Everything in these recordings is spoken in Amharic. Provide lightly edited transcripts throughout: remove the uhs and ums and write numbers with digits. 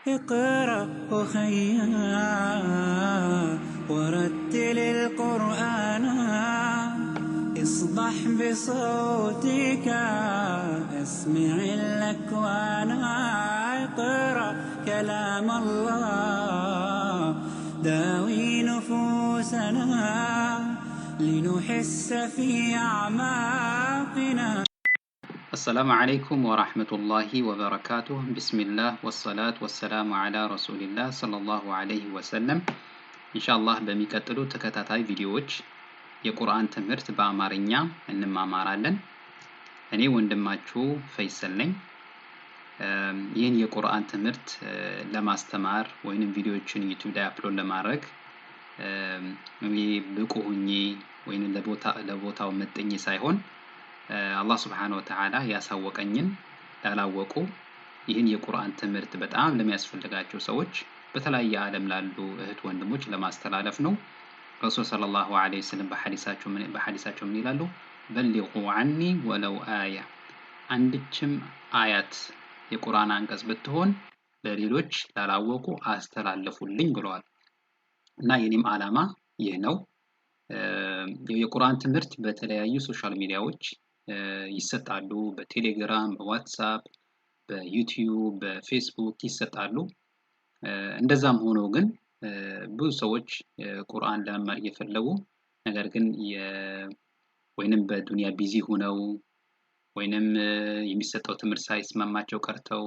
اقرأ أخيا ورتل القرآن اصدح بصوتك اسمع الأكوان اقرأ كلام الله داوي نفوسنا لنحس في أعماقنا. السلام عليكم ورحمة الله وبركاته. بسم الله والصلاة والسلام على رسول الله صلى الله عليه وسلم. إن شاء الله بميكتلو تكتاتاي فيديوዎች የቁርአን ትምህርት በአማርኛ እንማማራለን። እኔ ወንድማችሁ ፈይሰል ነኝ። ይህን የቁርአን ትምህርት ለማስተማር ወይንም ቪዲዮዎችን ዩቲዩብ ላይ አፕሎድ ለማድረግ እኔ ብቁ ሆኜ ወይንም ለቦታው መጥኜ ሳይሆን አላህ Subhanahu Wa Ta'ala ያሳወቀኝን ላላወቁ ይህን የቁርአን ትምህርት በጣም ለሚያስፈልጋቸው ሰዎች በተለያየ ዓለም ላሉ እህት ወንድሞች ለማስተላለፍ ነው። ረሱል ሰለላሁ ዐለይሂ ወሰለም በሐዲሳቸው ምን ይላሉ? በልጉ ዐኒ ወለው አያ፣ አንድችም አያት የቁርአን አንቀጽ ብትሆን ለሌሎች ላላወቁ አስተላልፉልኝ ብለዋል። እና የኔም ዓላማ ይህ ነው። የቁርአን ትምህርት በተለያዩ ሶሻል ሚዲያዎች ይሰጣሉ። በቴሌግራም፣ በዋትስአፕ፣ በዩቲዩብ፣ በፌስቡክ ይሰጣሉ። እንደዛም ሆኖ ግን ብዙ ሰዎች ቁርአን ለመማር እየፈለጉ ነገር ግን ወይንም በዱንያ ቢዚ ሆነው ወይንም የሚሰጠው ትምህርት ሳይስማማቸው ቀርተው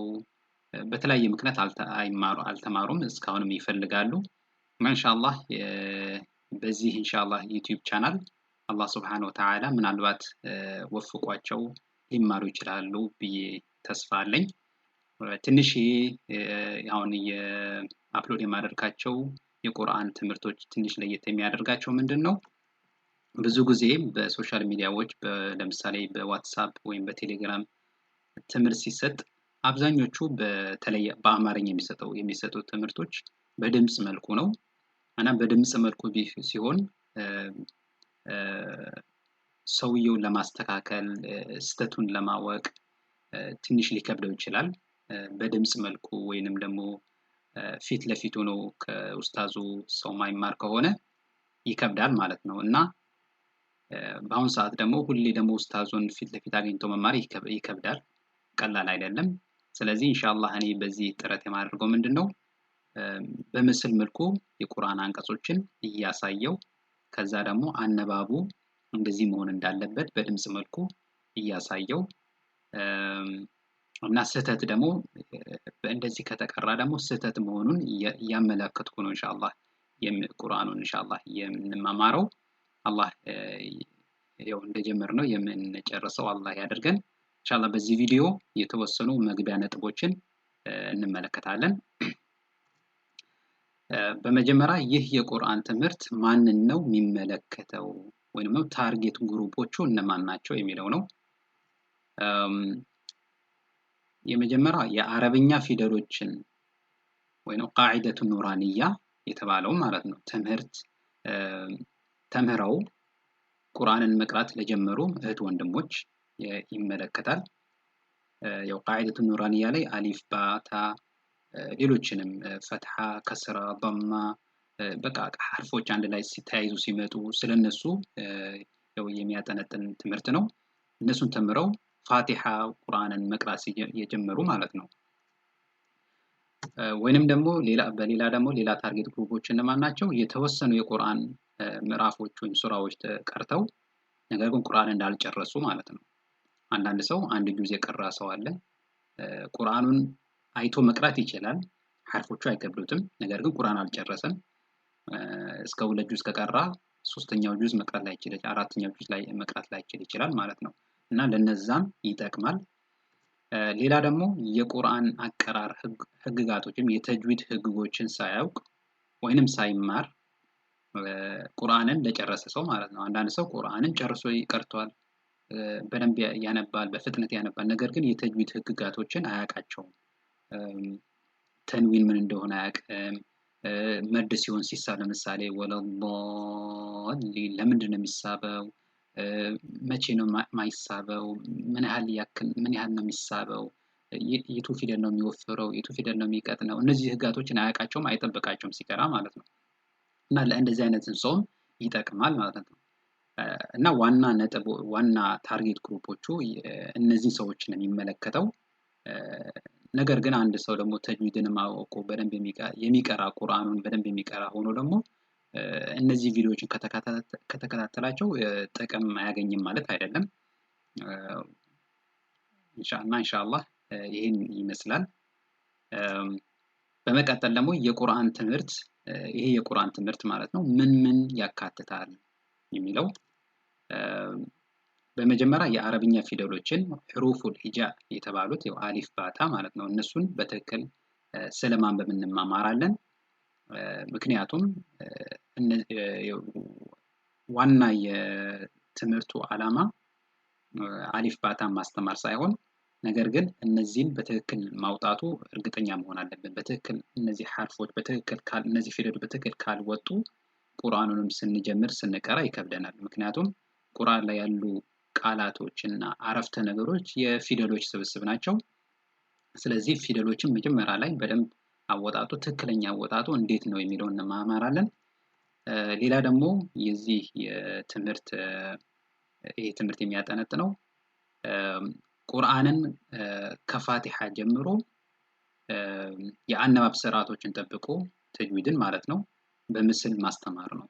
በተለያየ ምክንያት አልተማሩም፣ እስካሁንም ይፈልጋሉ። ኢንሻአላህ በዚህ ኢንሻአላህ ዩቲዩብ ቻናል አላህ Subhanahu Wa Ta'ala ምናልባት ወፍቋቸው ሊማሩ ይችላሉ ብዬ ተስፋ አለኝ። ትንሽ አሁን የአፕሎድ የማደርጋቸው የቁርአን ትምህርቶች ትንሽ ለየት የሚያደርጋቸው ምንድነው? ብዙ ጊዜ በሶሻል ሚዲያዎች ለምሳሌ በዋትስአፕ ወይም በቴሌግራም ትምህርት ሲሰጥ አብዛኞቹ በተለይ በአማርኛ የሚሰጡ ትምህርቶች በድምጽ መልኩ ነው እና በድምጽ መልኩ ሲሆን ሰውየውን ለማስተካከል ስተቱን ለማወቅ ትንሽ ሊከብደው ይችላል። በድምጽ መልኩ ወይንም ደግሞ ፊት ለፊት ሆኖ ከኡስታዙ ሰው ማይማር ከሆነ ይከብዳል ማለት ነው። እና በአሁን ሰዓት ደግሞ ሁሌ ደግሞ ኡስታዙን ፊት ለፊት አግኝቶ መማር ይከብዳል፣ ቀላል አይደለም። ስለዚህ ኢንሻአላህ እኔ በዚህ ጥረት የማደርገው ምንድነው በምስል መልኩ የቁርአን አንቀጾችን እያሳየው ከዛ ደግሞ አነባቡ እንደዚህ መሆን እንዳለበት በድምጽ መልኩ እያሳየው እና ስህተት ደግሞ እንደዚህ ከተቀራ ደግሞ ስህተት መሆኑን ያመለከትኩ ነው ኢንሻአላህ ቁርአኑን ኢንሻአላህ የምንማማረው። አላህ ያው እንደጀመርነው የምንጨርሰው አላህ ያደርገን። ኢንሻአላህ በዚህ ቪዲዮ የተወሰኑ መግቢያ ነጥቦችን እንመለከታለን። በመጀመሪያ ይህ የቁርአን ትምህርት ማንን ነው የሚመለከተው ወይንም ታርጌት ግሩፖቹ እነማን ናቸው የሚለው ነው። የመጀመሪያ የአረብኛ ፊደሎችን ወይንም ቃዒደቱ ኑራንያ የተባለው ማለት ነው ትምህርት ተምረው ቁርአንን መቅራት ለጀመሩ እህት ወንድሞች ይመለከታል። ያው ቃዒደቱ ኑራንያ ላይ አሊፍ፣ ባ፣ ታ ሌሎችንም ፈትሐ፣ ከስራ፣ ضማ በቃ ሐርፎች አንድ ላይ ሲታይዙ ሲመጡ ስለነሱ ያው የሚያጠነጥን ትምህርት ነው። እነሱን ተምረው ፋቲሃ ቁርአንን መቅራት የጀመሩ ማለት ነው። ወይንም ደግሞ በሌላ ደግሞ ሌላ ታርጌት ግሩፖች እነማን ናቸው? የተወሰኑ የቁርአን ምዕራፎች ወይም ሱራዎች ተቀርተው ነገር ግን ቁርአን እንዳልጨረሱ ማለት ነው። አንዳንድ ሰው አንድ ጁዝ የቀራ ሰው አለ። ቁርአኑን አይቶ መቅራት ይችላል፣ ሐርፎቹ አይከብዱትም፣ ነገር ግን ቁርአን አልጨረሰም። እስከ 2 ጁዝ ከቀራ 3ኛው ጁዝ መቅራት ላይ ይችላል፣ 4ኛው ጁዝ ላይ መቅራት ላይ ይችላል ማለት ነው። እና ለነዛም ይጠቅማል። ሌላ ደግሞ የቁርአን አቀራር ህግጋቶችም የተጅዊድ ህግጎችን ሳያውቅ ወይንም ሳይማር ቁርአንን ለጨረሰ ሰው ማለት ነው። አንዳንድ ሰው ቁርአንን ጨርሶ ይቀርቷል፣ በደንብ ያነባል፣ በፍጥነት ያነባል፣ ነገር ግን የተጅዊድ ህግጋቶችን አያውቃቸውም። ተንዊን ምን እንደሆነ አያውቅም። መድ ሲሆን ሲሳብ ለምሳሌ ወለላሊ ለምንድን ነው የሚሳበው? መቼ ነው ማይሳበው? ምን ያህል ነው የሚሳበው? የቱ ፊደል ነው የሚወፍረው የቱ ፊደል ነው የሚቀጥነው እነዚህ ህጋቶችን አያውቃቸውም አይጠብቃቸውም ሲቀራ ማለት ነው እና ለእንደዚህ አይነት ሰውም ይጠቅማል ማለት ነው እና ዋና ታርጌት ግሩፖቹ እነዚህ ሰዎችን የሚመለከተው ነገር ግን አንድ ሰው ደግሞ ተጅዊድን ማወቁ በደንብ የሚቀራ ቁርአኑን በደንብ የሚቀራ ሆኖ ደግሞ እነዚህ ቪዲዮዎችን ከተከታተላቸው ጥቅም አያገኝም ማለት አይደለም ኢንሻአላህ ይሄን ይመስላል በመቀጠል ደግሞ የቁርአን ትምህርት ይሄ የቁርአን ትምህርት ማለት ነው ምን ያካትታል የሚለው በመጀመሪያ የአረብኛ ፊደሎችን ህሩፉል ሂጃ የተባሉት ያው አሊፍ ባታ ማለት ነው እነሱን በትክክል ስለማንበብ እንማማራለን ምክንያቱም ዋና የትምህርቱ ዓላማ አሊፍ ባታ ማስተማር ሳይሆን ነገር ግን እነዚህን በትክክል ማውጣቱ እርግጠኛ መሆን አለብን በትክክል እነዚህ ሐርፎች በትክክል እነዚህ ፊደሎች በትክክል ካልወጡ ቁርአኑንም ስንጀምር ስንቀራ ይከብደናል ምክንያቱም ቁርአን ላይ ያሉ ቃላቶችና አረፍተ ነገሮች የፊደሎች ስብስብ ናቸው ስለዚህ ፊደሎችን መጀመሪያ ላይ በደንብ አወጣጡ ትክክለኛ አወጣጡ እንዴት ነው የሚለውን እንማማራለን ሌላ ደግሞ የዚህ የትምህርት ይሄ ትምህርት የሚያጠነጥነው ቁርአንን ከፋቲሃ ጀምሮ የአነባብ ስርዓቶችን ጠብቆ ተጅዊድን ማለት ነው በምስል ማስተማር ነው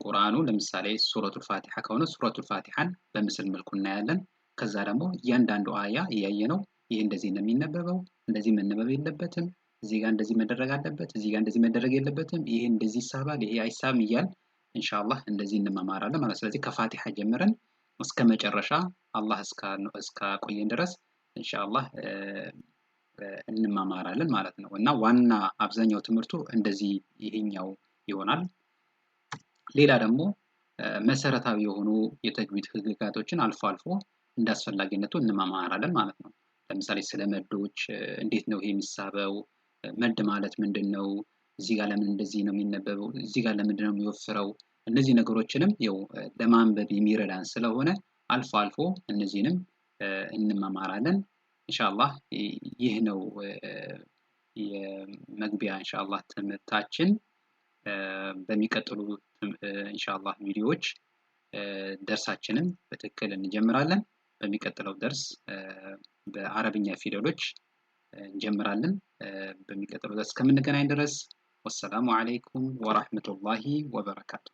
ቁርአኑ ለምሳሌ ሱረቱል ፋቲሃ ከሆነ ሱረቱል ፋቲሃን በምስል መልኩ እናያለን ከዛ ደግሞ እያንዳንዱ አያ እያየነው ይሄ እንደዚህ ነው የሚነበበው እንደዚህ መነበብ የለበትም እዚህ ጋር እንደዚህ መደረግ አለበት እዚህ ጋር እንደዚህ መደረግ የለበትም ይሄ እንደዚህ ይሳባል ይሄ አይሳብም ይያል ኢንሻአላህ እንደዚህ እንማማራለን ማለት ስለዚህ ከፋቲሃ ጀምረን እስከ መጨረሻ አላህ እስከ ቆየን ድረስ ኢንሻአላህ እንማማራለን ማለት ነው እና ዋና አብዛኛው ትምህርቱ እንደዚህ ይሄኛው ይሆናል ሌላ ደግሞ መሰረታዊ የሆኑ የተጅዊድ ህግጋቶችን አልፎ አልፎ እንዳስፈላጊነቱ እንማማራለን ማለት ነው ለምሳሌ ስለ መዶች እንዴት ነው ይሄ የሚሳበው መድ ማለት ምንድነው እዚህ ጋር ለምን እንደዚህ ነው የሚነበበው እዚህ ጋር ለምን ነው የሚወፍረው እነዚህ ነገሮችንም ያው ለማንበብ የሚረዳን ስለሆነ አልፎ አልፎ እነዚህንም እንማማራለን ኢንሻአላህ ይህ ነው የመግቢያ ኢንሻአላህ ትምህርታችን በሚቀጥሉ ኢንሻአላህ ቪዲዮዎች ደርሳችንን በትክክል እንጀምራለን በሚቀጥለው ደርስ በአረብኛ ፊደሎች እንጀምራለን በሚቀጥለው ደርስ እስከምንገናኝ ድረስ ወሰላሙ አለይኩም ወራህመቱላሂ ወበረካቱ